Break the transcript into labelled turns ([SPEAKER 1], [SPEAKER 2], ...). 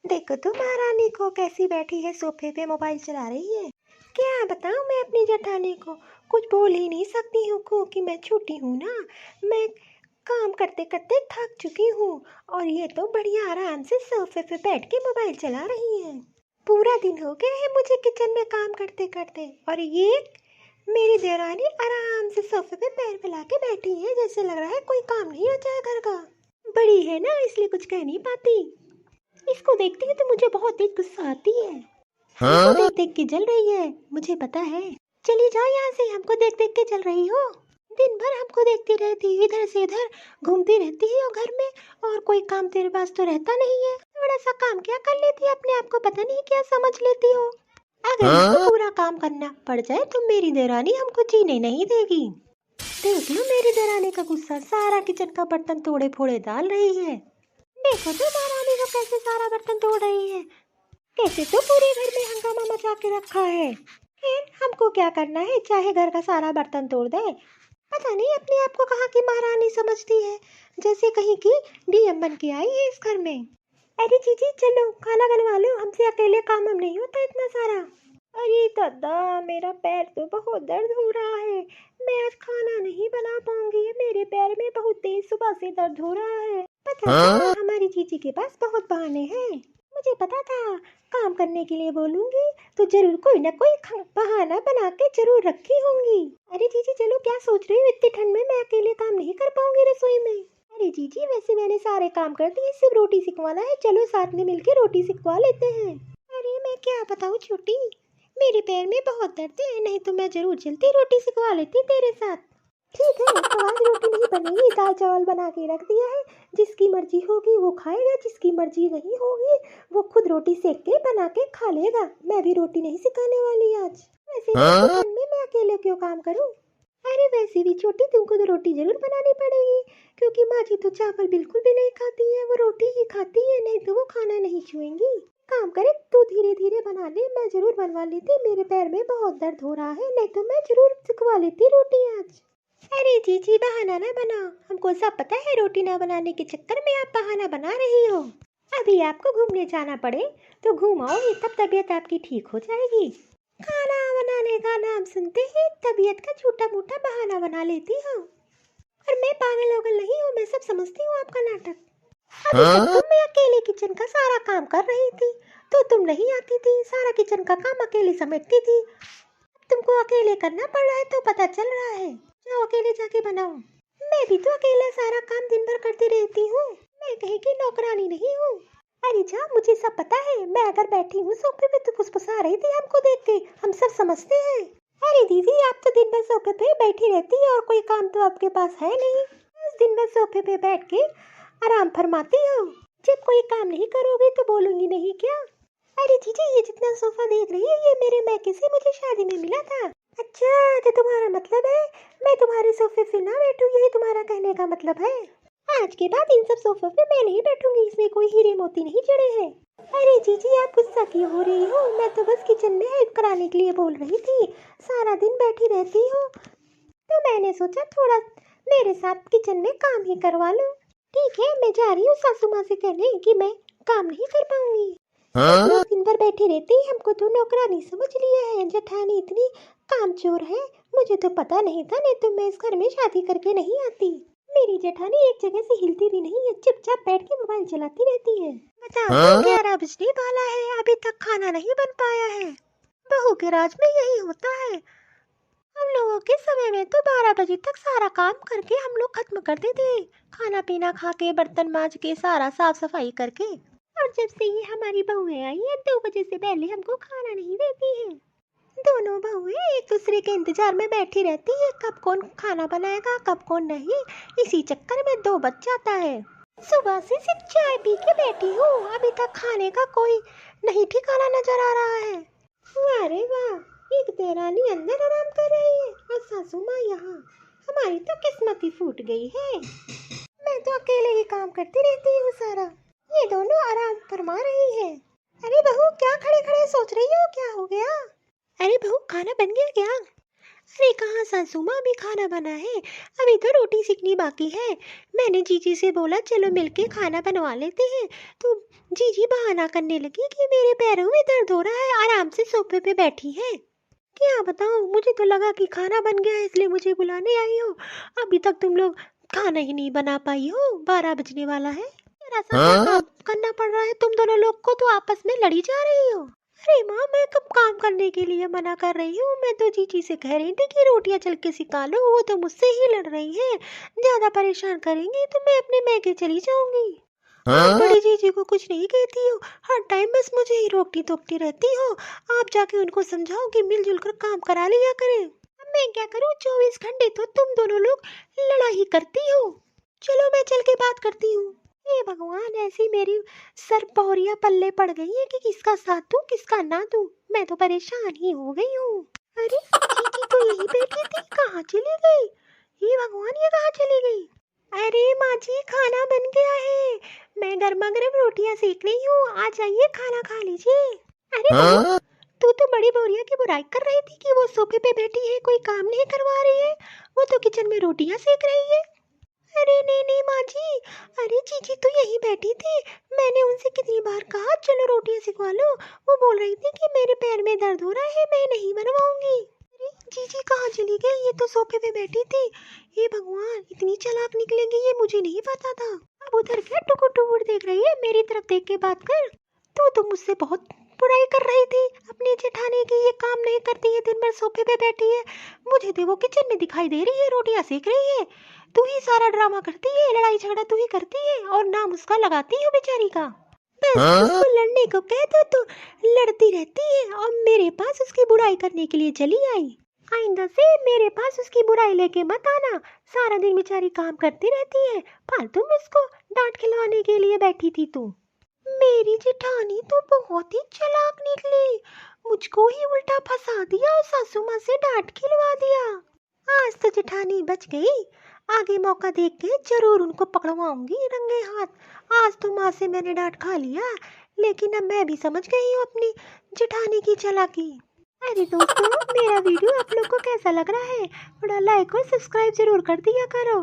[SPEAKER 1] देखो तो महारानी को कैसी बैठी है सोफे पे मोबाइल चला रही है। क्या बताऊँ मैं अपनी जेठानी को, कुछ बोल ही नहीं सकती हूँ क्योंकि मैं छोटी हूँ ना। मैं काम करते करते थक चुकी हूँ और ये तो बढ़िया आराम से सोफे पे बैठ के मोबाइल चला रही है। पूरा दिन हो गया है मुझे किचन में काम करते करते और ये मेरी देवरानी आराम से सोफे पे पैर फैला के बैठी है, जैसे लग रहा है कोई काम नहीं होता है घर का। बड़ी है ना इसलिए कुछ कह नहीं पाती। इसको देखती है तो मुझे बहुत तेज गुस्सा आती है। हमको देख देख के जल रही है, मुझे पता है। चली जाओ यहाँ से, हमको देख देख के जल रही हो। दिन भर हमको देखती रहती, इधर से इधर घूमती रहती है और घर में, और कोई काम तेरे पास तो रहता नहीं है। थोड़ा सा काम क्या कर लेती है अपने आप को, पता नहीं क्या समझ लेती हो। अगर हमको पूरा काम करना पड़ जाए तो मेरी देवरानी हमको जीने नहीं देगी। देख लो मेरी देवरानी का गुस्सा, सारा किचन का बर्तन तोड़े फोड़े डाल रही है। देखो तो महारानी को कैसे सारा बर्तन तोड़ रही है, कैसे तो पूरे घर में हंगामा मचा के रखा है। फिर हमको क्या करना है, चाहे घर का सारा बर्तन तोड़ दे। पता नहीं अपने आप को कहाँ की महारानी समझती है, जैसे कहीं की डीएम बन के आई है इस घर में। अरे जीजी चलो खाना बनवा लो, हमसे अकेले काम हम नहीं होता इतना सारा। अरे दादा मेरा पैर तो बहुत दर्द हो रहा है, मैं आज खाना नहीं बना पाऊंगी। मेरे पैर में बहुत तेज सुबह से दर्द हो रहा है। पता चला हमारी जीजी के पास बहुत बहाने हैं। मुझे पता था काम करने के लिए बोलूंगी तो जरूर कोई ना कोई बहाना बना के जरूर रखी होंगी। अरे जीजी चलो, क्या सोच रही हो, इतनी ठंड में मैं अकेले काम नहीं कर पाऊंगी रसोई में। अरे जीजी वैसे मैंने सारे काम कर दिए, सिर्फ रोटी सिकवाना है, चलो साथ में मिलके रोटी सिकवा लेते हैं। अरे मैं क्या बताऊँ छोटी, मेरे पैर में बहुत दर्द है, नहीं तो मैं जरूर जल्दी रोटी सिकवा लेती तेरे साथ। ठीक है तो आज रोटी नहीं बनेगी, दाल चावल बना के रख दिया है, जिसकी मर्जी होगी वो खाएगा, जिसकी मर्जी नहीं होगी वो खुद रोटी सेक के बना के खा लेगा। मैं भी रोटी नहीं सिखाने वाली आज। वैसे भी में मैं अकेले क्यों काम करूं। अरे वैसे भी छोटी तुमको तो रोटी जरूर बनानी पड़ेगी, क्योंकि माँ जी तो चावल बिल्कुल भी नहीं खाती है, वो रोटी ही खाती है, नहीं तो वो खाना नहीं छुएंगी। काम करे तू धीरे धीरे बना ले, मैं जरूर बनवा लेती, मेरे पैर में बहुत दर्द हो रहा है, नहीं तो मैं जरूर सिखवा लेती रोटी आज। अरे जीजी बहाना ना बनाओ, हमको सब पता है रोटी ना बनाने के चक्कर में आप बहाना बना रही हो। अभी आपको घूमने जाना पड़े तो घूम आओगे, तब तबीयत आपकी ठीक हो जाएगी। खाना बनाने का नाम सुनते ही तबीयत का छोटा मोटा बहाना बना लेती हो। और मैं पागल वगल नहीं हूँ, मैं सब समझती हूँ आपका नाटक। अभी तक तो मैं अकेले किचन का सारा काम कर रही थी तो तुम नहीं आती थी, सारा किचन का काम अकेले समेटती थी। तुमको अकेले करना पड़ रहा है तो पता चल रहा है, जाओ अकेले जाके बनाओ। मैं भी तो अकेले सारा काम दिन भर करती रहती हूँ, मैं कहीं की नौकरानी नहीं हूँ। अरे जा, मुझे सब पता है, मैं अगर बैठी हूँ सोफे पे तो फुसफुसा रही थी हमको देख के, हम सब समझते हैं। अरे दीदी आप तो दिन भर सोफे पे बैठी रहती है और कोई काम तो आपके पास है नहीं, बस दिन भर सोफे पे बैठ के आराम फरमाती हो। जब कोई काम नहीं करोगे तो बोलूंगी नहीं क्या। अरे जीजी ये जितना सोफा देख रही है ये मेरे मैके से मुझे शादी में मिला था। अच्छा तो तुम्हारा मतलब है मैं तुम्हारे सोफे पे ना बैठूं, यही तुम्हारा कहने का मतलब है। आज के बाद इन सब सोफे पे मैं नहीं बैठूंगी, इसमें कोई हीरे मोती नहीं जड़े हैं। अरे जीजी आप गुस्सा क्यों हो रही हो, मैं तो बस किचन में हेल्प कराने के लिए बोल रही थी, सारा दिन बैठी रहती हो तो मैंने सोचा थोड़ा मेरे साथ किचन में काम ही करवा लो। ठीक है मैं जा रही हूँ सासू माँ से कहने कि मैं काम नहीं कर पाऊंगी। दिन भर बैठी रहती, हमको तो नौकरानी समझ लिया है, जेठानी इतनी कामचोर है, मुझे तो पता नहीं था, नहीं तो मैं इस घर में शादी करके नहीं आती। मेरी जेठानी एक जगह से हिलती भी नहीं है, चुपचाप बैठ के मोबाइल चलाती रहती है। बताओ 11 बजने वाला है, अभी तक खाना नहीं बन पाया है। बहू के राज में यही होता है, हम लोगों के समय में तो 12 बजे तक सारा काम करके हम लोग खत्म कर देते, खाना पीना खा के बर्तन मांज के सारा साफ सफाई करके। और जब से ये हमारी बहुएं आई है 2 बजे से पहले हमको खाना नहीं देती है। दोनों बहुएं एक दूसरे के इंतजार में बैठी रहती है, कब कौन खाना बनाएगा कब कौन नहीं, इसी चक्कर में 2 बज जाता है। सुबह से सिर्फ चाय पी के बैठी हूँ, अभी तक खाने का कोई नहीं ठिकाना नजर आ रहा है। वाह रे वाह, एक देरानी अंदर आराम कर रही है और सासू माँ यहाँ, हमारी तो किस्मत ही फूट गई है। मैं तो अकेले ही काम करती रहती हूँ सारा, ये दोनों आराम फरमा रही है। अरे बहू क्या खड़े खड़े सोच रही हो, क्या हो गया। अरे बहू खाना बन गया क्या। अरे कहाँ सासू माँ, अभी खाना बना है, अभी तो रोटी सीखनी बाकी है। मैंने जीजी से बोला चलो मिलके खाना बनवा लेते हैं, तो जीजी बहाना करने लगी कि मेरे पैरों में दर्द हो रहा है, आराम से सोफे पे बैठी है। क्या बताऊँ, मुझे तो लगा कि खाना बन गया है इसलिए मुझे बुलाने आई हो। अभी तक तुम लोग खाना ही नहीं बना पाई हो, 12 बजने वाला है। तेरा सा क्या काम करना पड़ रहा है तुम दोनों लोग को, तो आपस में लड़ी जा रही हो। अरे माँ, मैं कब काम करने के लिए मना कर रही हूँ, मैं तो जीजी से कह रही थी कि रोटियां चल के सिखा लो, वो तो मुझसे ही लड़ रही है। ज्यादा परेशान करेंगी तो मैं अपने मैके चली जाऊंगी। आप बड़ी जीजी को कुछ नहीं कहती हो, हर टाइम बस मुझे ही रोकती टोकती रहती हो। आप जाके उनको समझाओ कि मिलजुल कर काम करा लिया करें। अब मैं क्या करूँ, 24 घंटे तो तुम दोनों लोग लड़ा ही करती हो। चलो मैं चल के बात करती हूँ। हे भगवान, ऐसी मेरी सर पौरिया पल्ले पड़ गई है कि किसका साथ दूं किसका ना दूं। मैं तो परेशान ही हो गई हूँ। अरे जीजी तो यही बैठी थी, कहाँ चली गई? हे भगवान, ये कहाँ चली गई? अरे माँ जी, खाना बन गया है, मैं गर्मा गर्म रोटियां सेक रही हूँ, आ जाइए खाना खा लीजिए। अरे बहू, तू तो बड़ी बोरिया की बुराई कर रही थी कि वो सोफे पे बैठी है, कोई काम नहीं करवा रही है, वो तो किचन में रोटियां सेक रही है। अरे नहीं नहीं माँ जी, अरे जीजी तो यहीं बैठी थी, मैंने उनसे कितनी बार कहा चलो रोटियां सिखवा लो, वो बोल रही थी कि मेरे पैर में दर्द हो रहा है, मैं नहीं बनवाऊंगी। अरे जीजी कहाँ चली गई, ये तो सोफे पे बैठी थी। हे भगवान, इतनी चालाक निकलेंगी ये मुझे नहीं पता था। अब उधर क्या टुकुर टुकुर देख रही है, मेरी तरफ देख के बात कर। तो मुझसे बहुत बुराई कर रही थी अपनी जेठानी की, ये काम नहीं करती है, दिन भर सोफे पे बैठी है, मुझे तो वो किचन में दिखाई दे रही है, रोटियां सेक रही है। तू ही सारा ड्रामा करती है, लड़ाई झगड़ा तू ही करती है और नाम उसका लगाती है बेचारी का। बस उसको लड़ने को कह दो तो लड़ती रहती है और मेरे पास उसकी बुराई करने के लिए चली आई। आइंदा से मेरे पास उसकी बुराई लेके मत आना, सारा दिन बेचारी काम करती रहती है, फालतू में उसको डांट खिलवाने के लिए बैठी थी तू। मेरी जेठानी तो बहुत ही चालाक निकली, मुझको ही उल्टा फंसा दिया और सासू माँ से डांट खिलवा दिया। आज तो जेठानी बच गई, आगे मौका देख के जरूर उनको पकड़वाऊंगी रंगे हाथ। आज तो माँ से मैंने डांट खा लिया, लेकिन अब मैं भी समझ गई हूँ अपनी जेठानी की चालाकी। अरे दोस्तों, मेरा वीडियो आप लोग को कैसा लग रहा है, थोड़ा लाइक और सब्सक्राइब जरूर कर दिया करो।